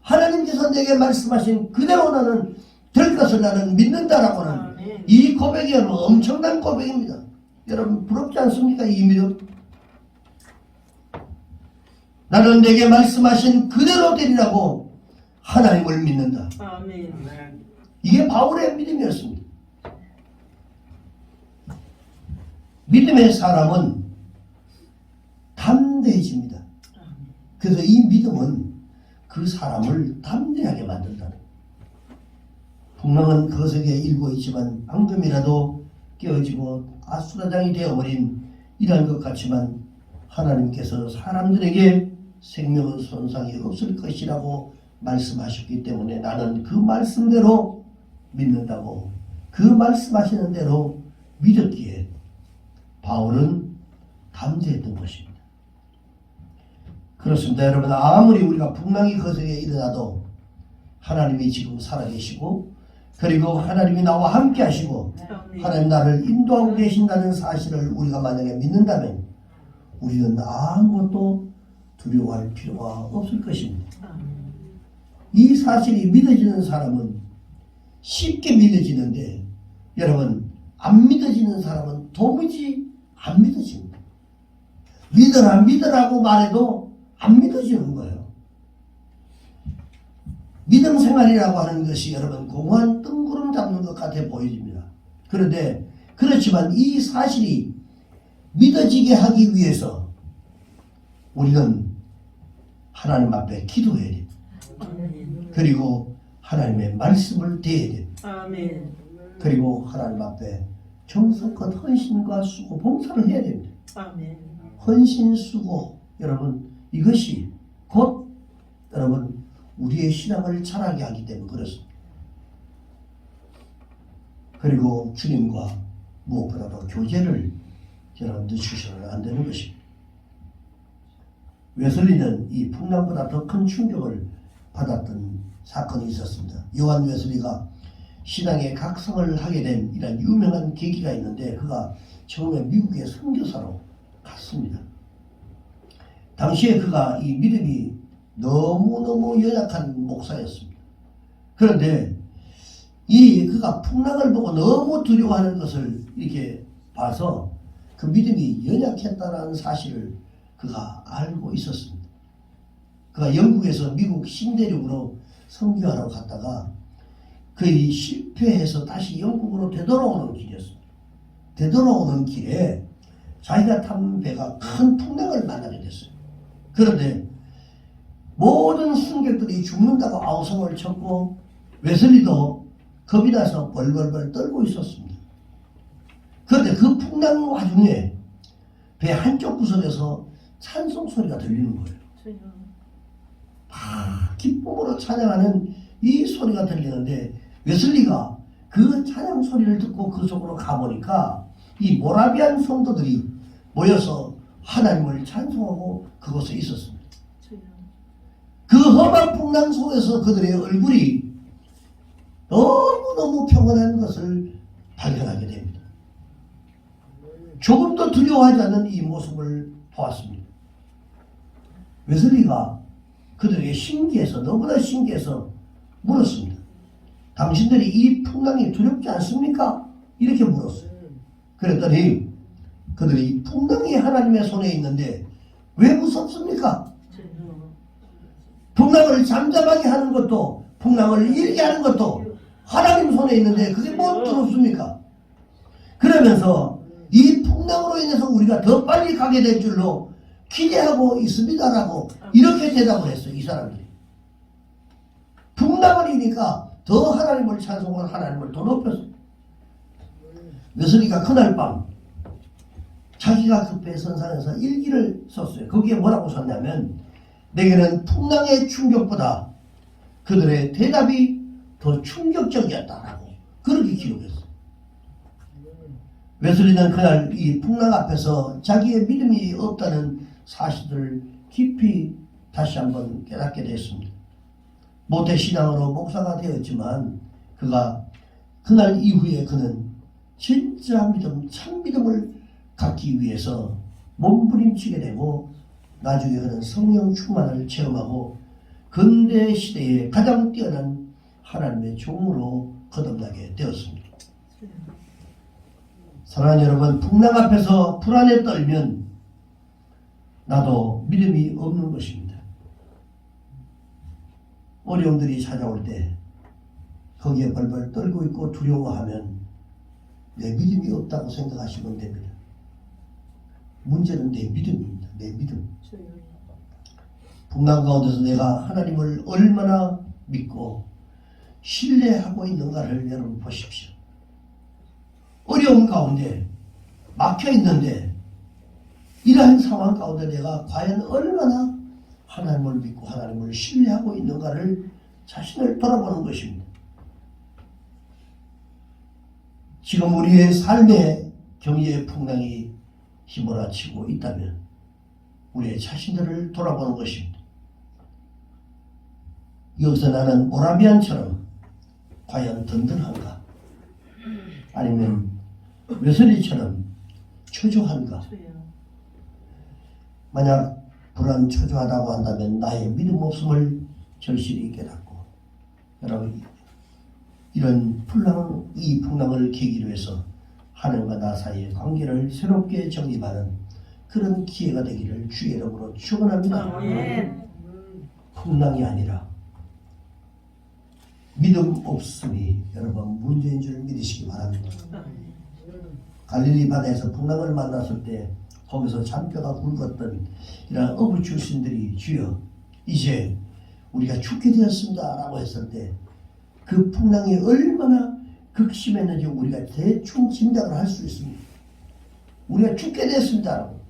하나님께서 내게 말씀하신 그대로 나는 될 것을 나는 믿는다라고 하는 이 고백이 엄청난 고백입니다. 여러분 부럽지 않습니까? 이 믿음. 나는 내게 말씀하신 그대로 되리라고 하나님을 믿는다. 아멘. 이게 바울의 믿음이었습니다. 믿음의 사람은 담대해집니다. 그래서 이 믿음은 그 사람을 담대하게 만든다는 거예요. 풍랑은 거세게 일고 있지만 방금이라도 깨어지고 아수라장이 되어버린 이러한 것 같지만 하나님께서 사람들에게 생명의 손상이 없을 것이라고 말씀하셨기 때문에 나는 그 말씀대로 믿는다고, 그 말씀하시는 대로 믿었기에 바울은 담대했던 것입니다. 그렇습니다. 여러분, 아무리 우리가 풍랑이 거세게 일어나도 하나님이 지금 살아계시고, 그리고 하나님이 나와 함께 하시고 하나님 나를 인도하고 계신다는 사실을 우리가 만약에 믿는다면 우리는 아무것도 두려워할 필요가 없을 것입니다. 이 사실이 믿어지는 사람은 쉽게 믿어지는데, 여러분, 안 믿어지는 사람은 도무지 안 믿어집니다. 믿어라 믿으라고 말해도 안 믿어지는 거예요. 믿음 생활이라고 하는 것이 여러분 공허한 뜬구름 잡는 것 같아 보여집니다. 그런데 그렇지만 이 사실이 믿어지게 하기 위해서 우리는 하나님 앞에 기도해야 됩니다. 그리고 하나님의 말씀을 대해야 됩니다. 아멘. 그리고 하나님 앞에 정성껏 헌신과 수고, 봉사를 해야 됩니다. 아멘. 헌신, 수고, 여러분, 이것이 곧 여러분 우리의 신앙을 자라게 하기 때문에 그렇습니다. 그리고 주님과 무엇보다도 교제를 여러분 늦추셔서는 안 되는 것입니다. 웨슬리는 이 풍랑보다 더 큰 충격을 받았던 사건이 있었습니다. 요한 웨슬리가 신앙의 각성을 하게 된 이런 유명한 계기가 있는데, 그가 처음에 미국의 선교사로 갔습니다. 당시에 그가 이 믿음이 너무너무 연약한 목사였습니다. 그런데 그가 풍랑을 보고 너무 두려워하는 것을 이렇게 봐서 그 믿음이 연약했다는 사실을 그가 알고 있었습니다. 그가 영국에서 미국 신대륙으로 선교하러 갔다가 거의 실패해서 다시 영국으로 되돌아오는 길이었습니다. 되돌아오는 길에 자기가 탄 배가 큰 풍랑을 만나게 됐어요. 그런데 모든 승객들이 죽는다고 아우성을 쳤고 웨슬리도 겁이 나서 벌벌벌 떨고 있었습니다. 그런데 그 풍랑 와중에 배 한쪽 구석에서 찬송 소리가 들리는 거예요. 기쁨으로 찬양하는 이 소리가 들리는데 웨슬리가 그 찬양 소리를 듣고 그 속으로 가보니까 이 모라비안 성도들이 모여서 하나님을 찬송하고 그곳에 있었습니다. 그 험한 풍랑 속에서 그들의 얼굴이 너무너무 평온한 것을 발견하게 됩니다. 조금도 두려워하지 않는 이 모습을 보았습니다. 웨슬리가 그들에게 신기해서, 너무나 신기해서 물었습니다. 당신들이 이 풍랑이 두렵지 않습니까? 이렇게 물었어요. 그랬더니 그들이 풍랑이 하나님의 손에 있는데 왜 무섭습니까? 풍랑을 잠잠하게 하는 것도, 풍랑을 일게 하는 것도 하나님 손에 있는데 그게 뭐 두렵습니까? 그러면서 이 풍랑으로 인해서 우리가 더 빨리 가게 될 줄로 기대하고 있습니다라고 이렇게 대답을 했어요. 이 사람들이. 풍랑을 이니까 더 하나님을 찬송하고 하나님을 더 높였어요. 웨슬리가 그날 밤 자기가 그 배 선상에서 일기를 썼어요. 거기에 뭐라고 썼냐면, 내게는 풍랑의 충격보다 그들의 대답이 더 충격적이었다라고 그렇게 기록했어요. 웨슬리는 그날 이 풍랑 앞에서 자기의 믿음이 없다는 사실을 깊이 다시 한번 깨닫게 됐습니다. 모태신앙으로 목사가 되었지만 그가 그날 이후에 그는 진짜 믿음, 참 믿음을 갖기 위해서 몸부림치게 되고 나중에 그는 성령 충만을 체험하고 근대 시대에 가장 뛰어난 하나님의 종으로 거듭나게 되었습니다. 사랑하는 여러분, 풍랑 앞에서 불안에 떨면 나도 믿음이 없는 것입니다. 어려움들이 찾아올 때 거기에 벌벌 떨고 있고 두려워하면 내 믿음이 없다고 생각하시면 됩니다. 문제는 내 믿음입니다. 내 믿음. 풍랑 가운데서 내가 하나님을 얼마나 믿고 신뢰하고 있는가를 여러분 보십시오. 어려운 가운데 막혀 있는데 이러한 상황 가운데 내가 과연 얼마나 하나님을 믿고 하나님을 신뢰하고 있는가를 자신을 돌아보는 것입니다. 지금 우리의 삶의 경제의 풍랑이 휘몰아치고 있다면 우리의 자신들을 돌아보는 것입니다. 여기서 나는 모라비안처럼 과연 든든한가? 아니면 웨슬리처럼 초조한가? 만약 불안 초조하다고 한다면 나의 믿음 없음을 절실히 깨닫고 여러분 이 풍랑을 계기로 해서 하나님과 나 사이의 관계를 새롭게 정립하는 그런 기회가 되기를 주의 이름으로 축원합니다. 풍랑이 아니라 믿음 없음이 여러분 문제인 줄 믿으시기 바랍니다. 갈릴리 바다에서 풍랑을 만났을 때 거기서 잔뼈가 굵었던 이런 어부 출신들이 주여 이제 우리가 죽게 되었습니다 라고 했을 때 그 풍랑이 얼마나 극심했는지 우리가 대충 짐작을 할 수 있습니다. 우리가 죽게 됐습니다 라고.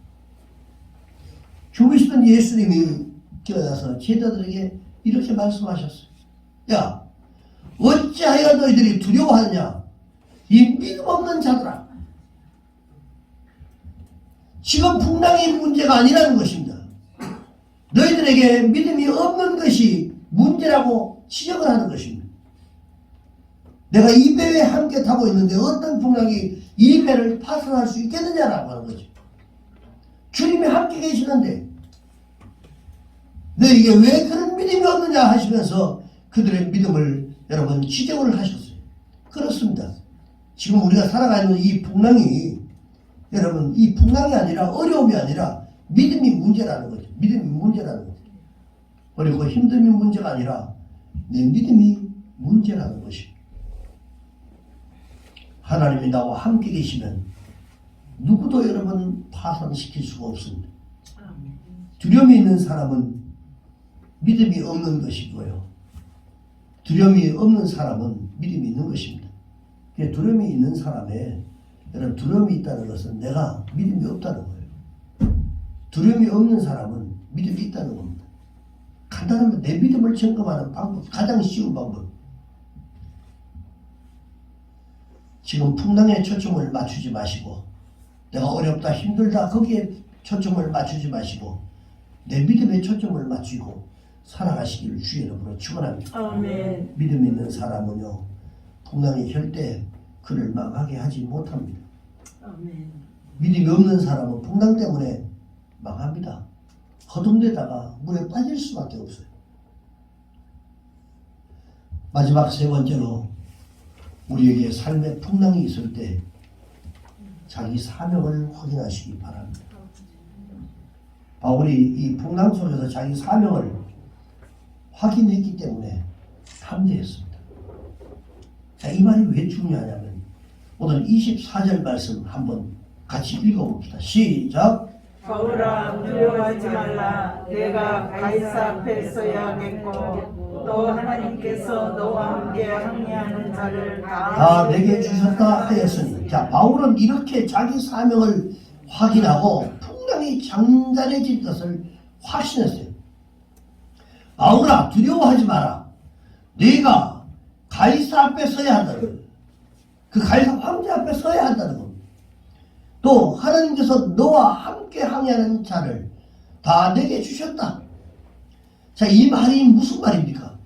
죽으시던 예수님이 깨어나서 제자들에게 이렇게 말씀하셨어요. 야, 어찌하여 너희들이 두려워하느냐? 이 믿음 없는 자들아. 지금 풍랑이 문제가 아니라는 것입니다. 너희들에게 믿음이 없는 것이 문제라고 지적을 하는 것입니다. 내가 이 배에 함께 타고 있는데 어떤 풍랑이 이 배를 파손할 수 있겠느냐라고 하는 거죠. 주님이 함께 계시는데 너에게 왜 그런 믿음이 없느냐 하시면서 그들의 믿음을 여러분 지적을 하셨어요. 그렇습니다. 지금 우리가 살아가는 이 풍랑이 여러분 이 풍랑이 아니라 어려움이 아니라 믿음이 문제라는 거죠. 믿음이 문제라는 거죠. 그리고 힘듦이 문제가 아니라 내 믿음이 문제라는 것입니다. 하나님이 나와 함께 계시면 누구도 여러분 파산시킬 수가 없습니다. 두려움이 있는 사람은 믿음이 없는 것이고요. 두려움이 없는 사람은 믿음이 있는 것입니다. 두려움이 있는 사람에 여러분 두려움이 있다는 것은 내가 믿음이 없다는 거예요. 두려움이 없는 사람은 믿음이 있다는 겁니다. 간단하면 내 믿음을 점검하는 방법, 가장 쉬운 방법. 지금 풍랑에 초점을 맞추지 마시고 내가 어렵다 힘들다 거기에 초점을 맞추지 마시고 내 믿음에 초점을 맞추고 살아가시기를 주의 이름으로 축원합니다. 아멘. 믿음 있는 사람은요 풍랑이 절대 그를 망하게 하지 못합니다. 아멘. 믿음이 없는 사람은 풍랑 때문에 망합니다. 허둥대다가 물에 빠질 수밖에 없어요. 마지막 세 번째로 우리에게 삶의 풍랑이 있을 때 자기 사명을 확인하시기 바랍니다. 바울이 이 풍랑 속에서 자기 사명을 확인했기 때문에 담대했습니다. 자, 이 말이 왜 중요하냐면 오늘 24절 말씀 한번 같이 읽어봅시다. 시작. 바울아 두려워하지 말라. 내가 가이사 앞에 서야겠고 또 하나님께서 너와 함께 항해하는 자를 다 내게 주셨다 하였으니. 자, 바울은 이렇게 자기 사명을 확인하고 풍랑이 장단해질 것을 확신했어요. 바울아 두려워하지 마라. 네가 가이사 앞에 서야 한다는 거예요. 그 가이사 황제 앞에 서야 한다는 겁니다. 또 하나님께서 너와 함께 항해하는 자를 다 내게 주셨다. 자, 이 말이 무슨 말입니까?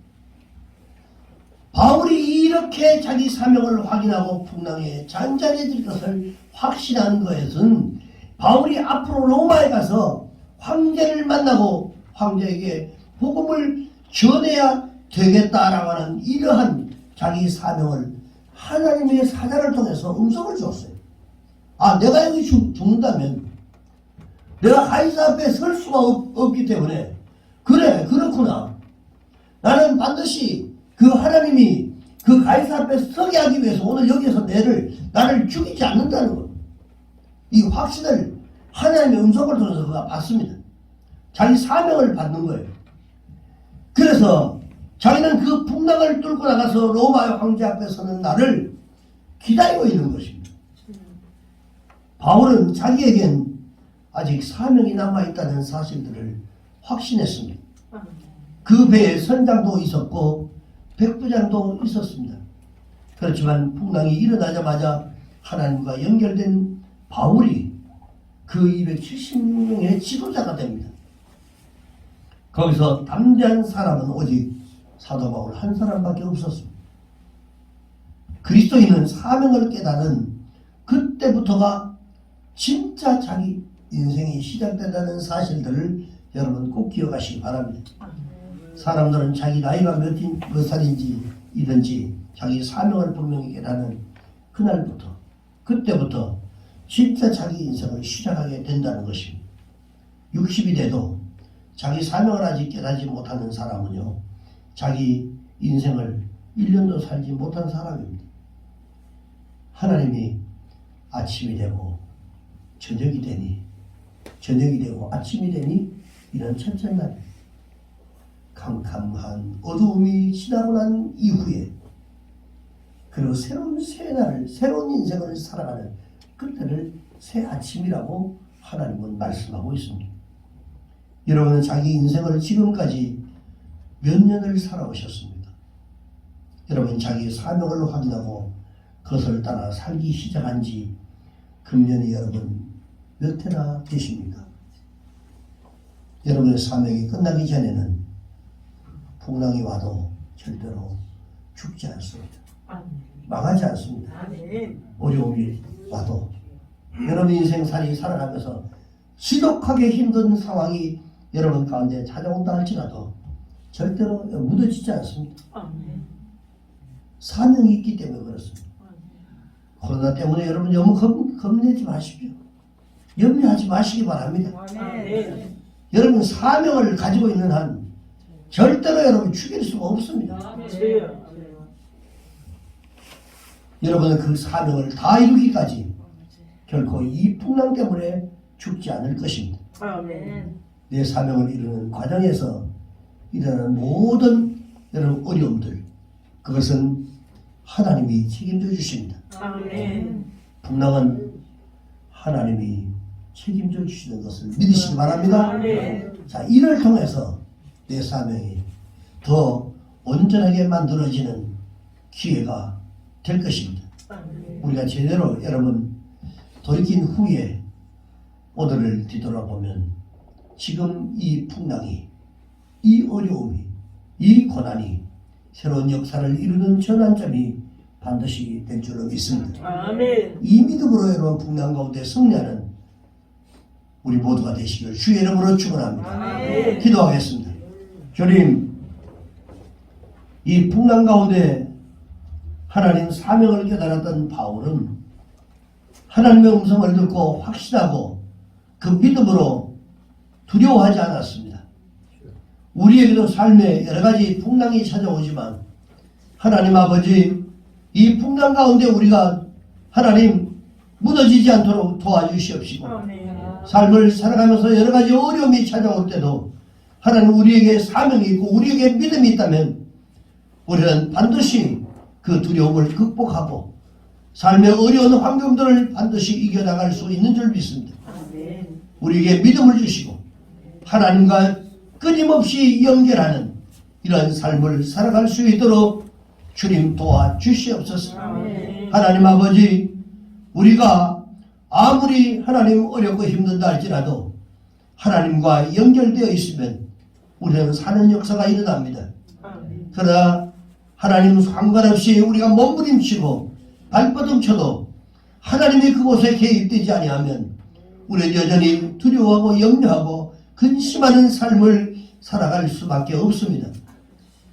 바울이 이렇게 자기 사명을 확인하고 풍랑에 잔잔해질 것을 확신한 것은 바울이 앞으로 로마에 가서 황제를 만나고 황제에게 복음을 전해야 되겠다라고 하는 이러한 자기 사명을 하나님의 사자를 통해서 음성을 주었어요. 아, 내가 여기 죽는다면 내가 가이사 앞에 설 수가 없기 때문에 그래, 그렇구나. 나는 반드시 그 하나님이 그 가이사 앞에 서게 하기 위해서 오늘 여기에서 나를 죽이지 않는다는 것. 이 확신을 하나님의 음성을 통해서 그가 받습니다. 자기 사명을 받는 거예요. 그래서 자기는 그 풍랑을 뚫고 나가서 로마 황제 앞에 서는 날을 기다리고 있는 것입니다. 바울은 자기에겐 아직 사명이 남아있다는 사실들을 확신했습니다. 그 배에 선장도 있었고 백부장도 있었습니다. 그렇지만 풍랑이 일어나자마자 하나님과 연결된 바울이 그 270명의 지도자가 됩니다. 거기서 담대한 사람은 오직 사도 바울 한 사람밖에 없었습니다. 그리스도인은 사명을 깨달은 그때부터가 진짜 자기 인생이 시작된다는 사실들을 여러분 꼭 기억하시기 바랍니다. 사람들은 자기 나이가 몇 살인지이든지 자기 사명을 분명히 깨닫는 그날부터 그때부터 진짜 자기 인생을 시작하게 된다는 것입니다. 60이 돼도 자기 사명을 아직 깨닫지 못하는 사람은요, 자기 인생을 1년도 살지 못한 사람입니다. 하나님이 아침이 되고 저녁이 되니, 저녁이 되고 아침이 되니 이런 첫째 날 캄캄한 어두움이 지나고 난 이후에 그리고 새로운 새날을, 새로운 인생을 살아가는 그때를 새 아침이라고 하나님은 말씀하고 있습니다. 여러분은 자기 인생을 지금까지 몇 년을 살아오셨습니까? 여러분 자기 사명을 확인하고 그것을 따라 살기 시작한 지 금년이 여러분 몇 해나 되십니까? 여러분의 사명이 끝나기 전에는 풍랑이 와도 절대로 죽지 않습니다. 망하지 않습니다. 어려움이 와도 여러분 인생살이 살아가면서 지독하게 힘든 상황이 여러분 가운데 찾아온다 할지라도 절대로 무너지지 않습니다. 사명이 있기 때문에 그렇습니다. 코로나 때문에 여러분 너무 겁내지 마십시오. 염려하지 마시기 바랍니다. 여러분 사명을 가지고 있는 한 절대로 여러분 죽일 수가 없습니다. 여러분은 그 사명을 다 이루기까지 결코 이 풍랑 때문에 죽지 않을 것입니다. 내 사명을 이루는 과정에서 일어나는 모든 여러분 어려움들, 그것은 하나님이 책임져 주십니다. 풍랑은 하나님이 책임져 주시는 것을 믿으시기 바랍니다. 자, 이를 통해서 내 사명이 더 온전하게 만들어지는 기회가 될 것입니다. 우리가 제대로 여러분 돌이킨 후에 오늘을 뒤돌아보면 지금 이 풍랑이, 이 어려움이, 이 고난이 새로운 역사를 이루는 전환점이 반드시 될 줄로 믿습니다. 이 믿음으로 여러분 풍랑 가운데 승리하는 우리 모두가 되시길 주의 이름으로 축원합니다. 기도하겠습니다. 주님, 이 풍랑 가운데 하나님 사명을 깨달았던 바울은 하나님의 음성을 듣고 확신하고 그 믿음으로 두려워하지 않았습니다. 우리에게도 삶에 여러 가지 풍랑이 찾아오지만 하나님 아버지, 이 풍랑 가운데 우리가 하나님 무너지지 않도록 도와주시옵시고 삶을 살아가면서 여러 가지 어려움이 찾아올 때도 하나님 우리에게 사명이 있고 우리에게 믿음이 있다면 우리는 반드시 그 두려움을 극복하고 삶의 어려운 환경들을 반드시 이겨나갈 수 있는 줄 믿습니다. 우리에게 믿음을 주시고 하나님과 끊임없이 연결하는 이런 삶을 살아갈 수 있도록 주님 도와주시옵소서. 하나님 아버지, 우리가 아무리 하나님 어렵고 힘든다 할지라도 하나님과 연결되어 있으면 우리는 사는 역사가 일어납니다. 그러나 하나님 상관없이 우리가 몸부림치고 발버둥쳐도 하나님이 그곳에 개입되지 아니하면 우리는 여전히 두려워하고 염려하고 근심하는 삶을 살아갈 수밖에 없습니다.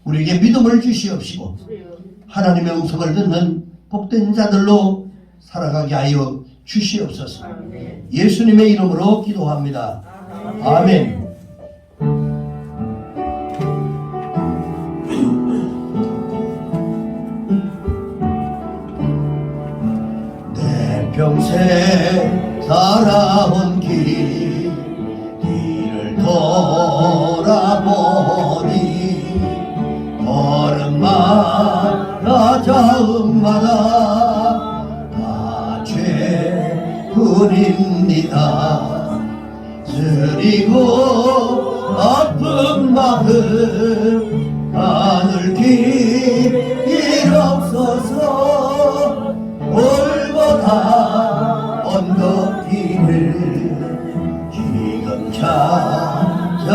우리에게 믿음을 주시옵시고 하나님의 음성을 듣는 복된 자들로 살아가게 하여 주시옵소서. 예수님의 이름으로 기도합니다. 아멘. 평생 살아온 길을 돌아보니 걸음마다 자음마다 다 죄뿐입니다. 쓰리고 아픈 마음 가눌 길 없어서 골고다 언덕 길을 지금 찾아옵니다.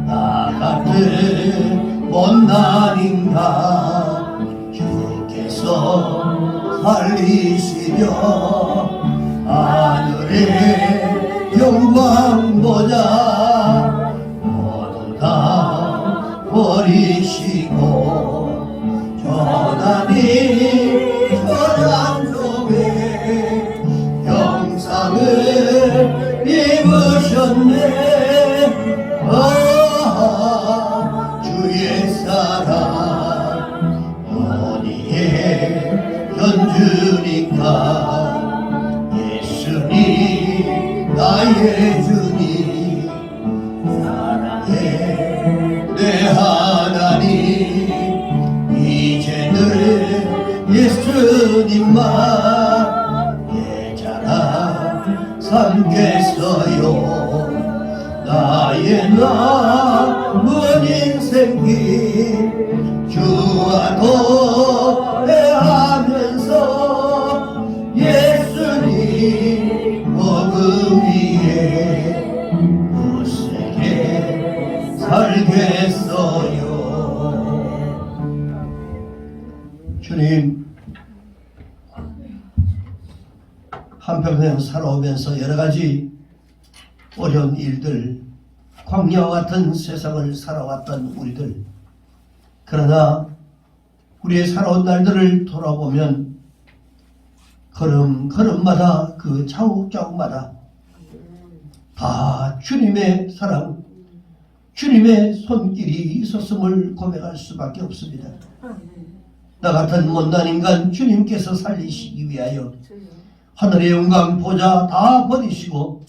나 같은 못난인가 주께서 살리시려 하늘의 영광 보자 모두 다 버리시고 전하니 천양 속에 영상을 입으셨네. 아 주의 사랑 어디에 견주니까 예수님 나의 주님 사랑해 내 하나님 이제는 예수님만 내 자랑 삼겠어요. 나의 남은 인생길 주와 노래하면서 예수님 복음 위에 굳세게 살겠어요. 주님, 한평생 살아오면서 여러 가지 어려운 일들, 광야와 같은 세상을 살아왔던 우리들, 그러나 우리의 살아온 날들을 돌아보면 걸음마다 그 자욱자욱마다 다 주님의 사랑, 주님의 손길이 있었음을 고백할 수밖에 없습니다. 나 같은 못난 인간 주님께서 살리시기 위하여 하늘의 영광 보좌 다 버리시고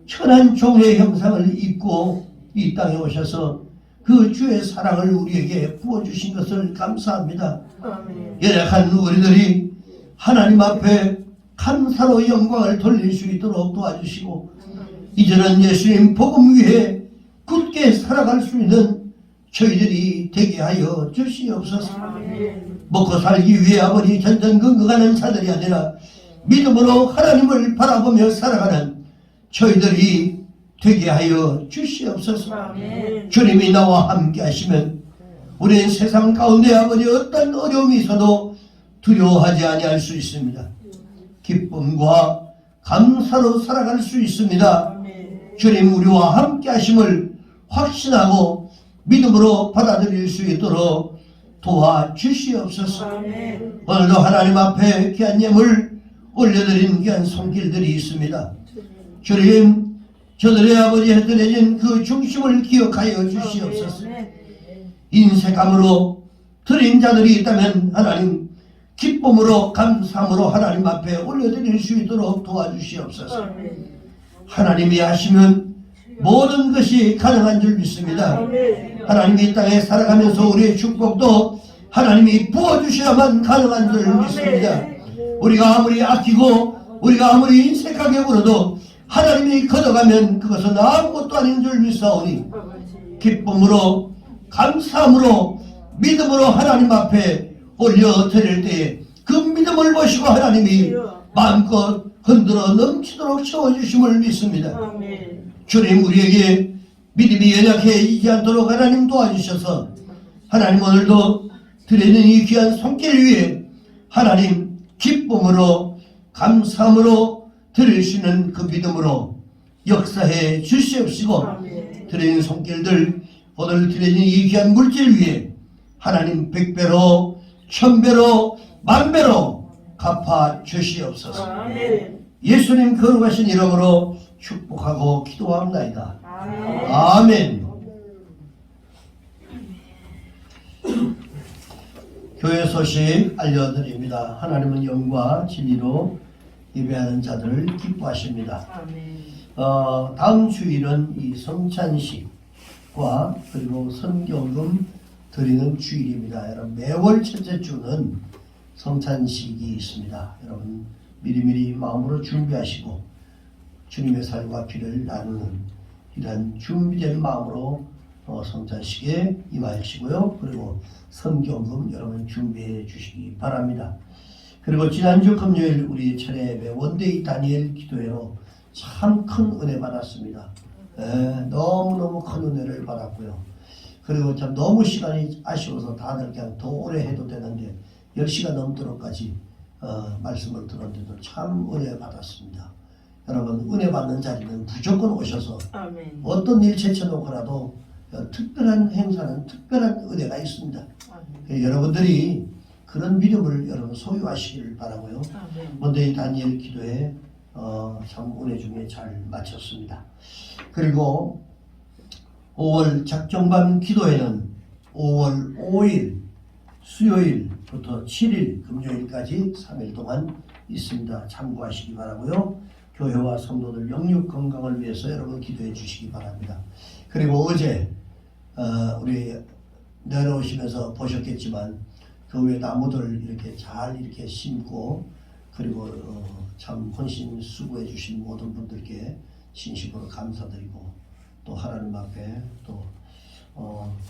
천한 종의 형상을 입고 이 땅에 오셔서 그 주의 사랑을 우리에게 부어주신 것을 감사합니다. 연약한 우리들이 하나님 앞에 감사로 영광을 돌릴 수 있도록 도와주시고 이제는 예수님 복음 위에 굳게 살아갈 수 있는 저희들이 되게 하여 주시옵소서. 먹고 살기 위해 아버지 전전긍긍하는 자들이 아니라 믿음으로 하나님을 바라보며 살아가는 저희들이 되게 하여 주시옵소서. 주님이 나와 함께 하시면 우리는 세상 가운데 아버지 어떤 어려움이 있어도 두려워하지 아니할 수 있습니다. 기쁨과 감사로 살아갈 수 있습니다. 주님 우리와 함께 하심을 확신하고 믿음으로 받아들일 수 있도록 도와주시옵소서. 오늘도 하나님 앞에 귀한 예물 올려드린 귀한 손길들이 있습니다. 주님 저들의 아버지에 드려진 그 중심을 기억하여 주시옵소서. 인색함으로 드린 자들이 있다면 하나님 기쁨으로 감사함으로 하나님 앞에 올려드릴 수 있도록 도와주시옵소서. 하나님이 하시면 모든 것이 가능한 줄 믿습니다. 하나님이 이 땅에 살아가면서 우리의 축복도 하나님이 부어주셔야만 가능한 줄 믿습니다. 우리가 아무리 아끼고 우리가 아무리 인색하게 굴어도 하나님이 걷어가면 그것은 아무것도 아닌 줄 믿사오니 기쁨으로 감사함으로 믿음으로 하나님 앞에 올려드릴 때에 그 믿음을 보시고 하나님이 마음껏 흔들어 넘치도록 채워주심을 믿습니다. 주님 우리에게 믿음이 연약해지지 않도록 하나님 도와주셔서 하나님 오늘도 드리는 이 귀한 손길 위에 하나님 기쁨으로 감사함으로 드릴 수 있는 그 믿음으로 역사해 주시옵시고 드리는 손길들 오늘 드리는 이 귀한 물질 위에 하나님 100배로 1000배로 10,000배로 갚아 주시옵소서. 예수님 거룩하신 이름으로 축복하고 기도합나이다. 아멘. 교회 소식 알려드립니다. 하나님은 영과 진리로 예배하는 자들을 기뻐하십니다. 다음 주일은 이 성찬식과 그리고 선경금 드리는 주일입니다. 여러분, 매월 첫째 주는 성찬식이 있습니다. 여러분 미리미리 마음으로 준비하시고 주님의 살과 피를 나누는 이러한 준비된 마음으로 성찬식에 임하시고요. 그리고 선경금 여러분 준비해 주시기 바랍니다. 그리고 지난주 금요일 우리 철회 예배 원데이 다니엘 기도회로 참 큰 은혜 받았습니다. 너무너무 큰 은혜를 받았고요. 그리고 참 너무 시간이 아쉬워서 다들 그냥 더 오래 해도 되는데 10시간 넘도록까지 말씀을 들었는데도 참 은혜 받았습니다. 여러분 은혜 받는 자리는 무조건 오셔서 아멘. 어떤 일 제쳐놓고라도 특별한 행사는 특별한 은혜가 있습니다. 여러분들이 그런 믿음을 여러분 소유하시길 바라고요. 원데이 다니엘 기도회 참 은혜 중에 잘 마쳤습니다. 그리고 5월 작정반 기도회는 5월 5일 수요일부터 7일 금요일까지 3일 동안 있습니다. 참고하시기 바라고요. 교회와 성도들 영육 건강을 위해서 여러분 기도해 주시기 바랍니다. 그리고 어제 우리 내려오시면서 보셨겠지만 그 위에 나무들 이렇게 잘 이렇게 심고 그리고 참 헌신 수고해 주신 모든 분들께 진심으로 감사드리고 또 하나님 앞에 또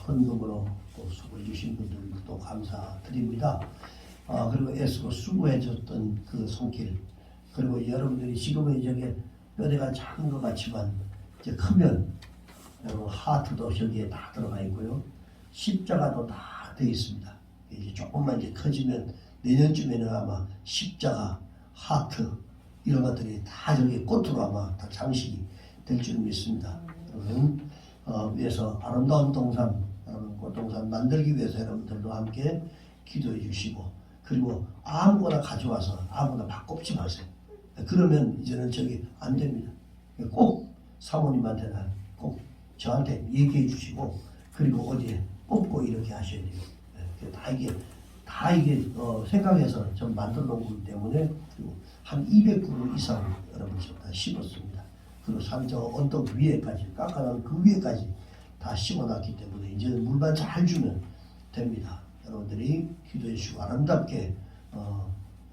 헌금으로 또 수고해 주신 분들도 감사드립니다. 그리고 애쓰고 수고해 줬던 그 손길 그리고 여러분들이 지금은 저게 뼈대가 작은 것 같지만 이제 크면 여러분 하트도 저기에 다 들어가 있고요. 십자가도 다 되어 있습니다. 이제 조금만 이제 커지면 내년쯤에는 아마 십자가, 하트 이런 것들이 다 저기 꽃으로 아마 다 장식이 될 줄 믿습니다. 여러분 위해서 아름다운 동산, 여러분 꽃동산 만들기 위해서 여러분들도 함께 기도해 주시고 그리고 아무거나 가져와서 아무거나 막 꼽지 마세요. 그러면 이제는 저기 안 됩니다. 꼭 사모님한테나 꼭 저한테 얘기해 주시고 그리고 어디에 꼽고 이렇게 하셔야 돼요. 다 이게 생각해서 좀 만들어 놓은 거기 때문에 한 200그루 이상 여러분 다 심었습니다. 그리고 산저 언덕 위에까지 깎아놓은 그 위에까지 다 심어놨기 때문에 이제는 물만 잘 주면 됩니다. 여러분들이 기도해 주시고 아름답게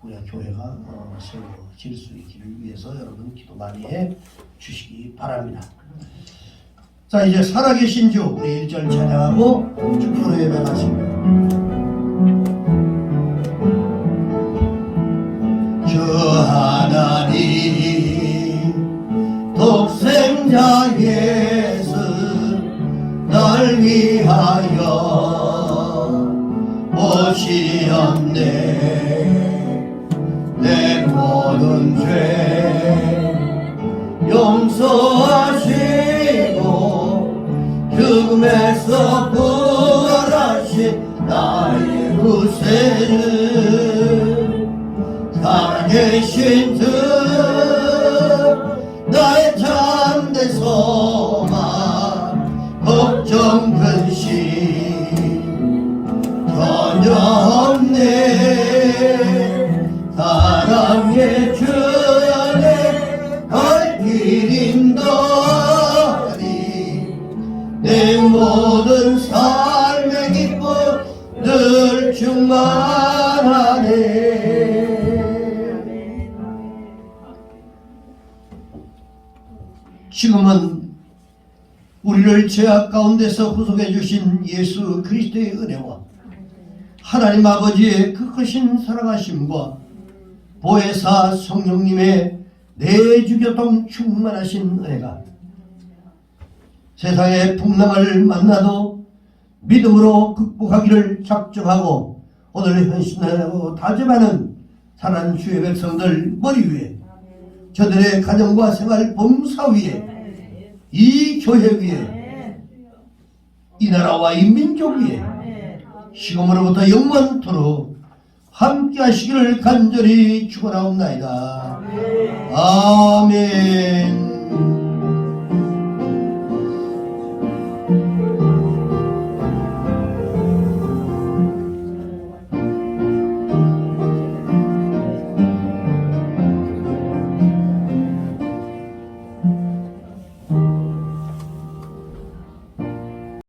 우리 교회가 세워질 수 있기를 위해서 여러분 기도 많이 해 주시기 바랍니다. 자 이제 살아계신 주 우리 1절 찬양하고 축도로 예배하십니다. 주 하나님 독생자 예수 날 위하여 오시었네. 내 모든 죄 용서하시고 죽음에서 부활하신 나의 구세주 살아계신 주 나의 참된 소망 걱정 근심 전혀 없네. 사랑의 주 안에 갈 길인다니 내 모든 삶의 기쁨 늘 충만하네. 지금은 우리를 죄악 가운데서 구속해 주신 예수 그리스도의 은혜와 하나님 아버지의 그 크신 사랑하심과 보혜사 성령님의 내주교통 충만하신 은혜가 세상의 풍랑을 만나도 믿음으로 극복하기를 작정하고 오늘 헌신하고 다짐하는 사랑하는 주의 백성들 머리 위에 저들의 가정과 생활 범사 위에 이 교회 위에 이 나라와 이 민족 위에 지금으로부터 영원토록 함께 하시기를 간절히 축원하옵나이다. 아멘.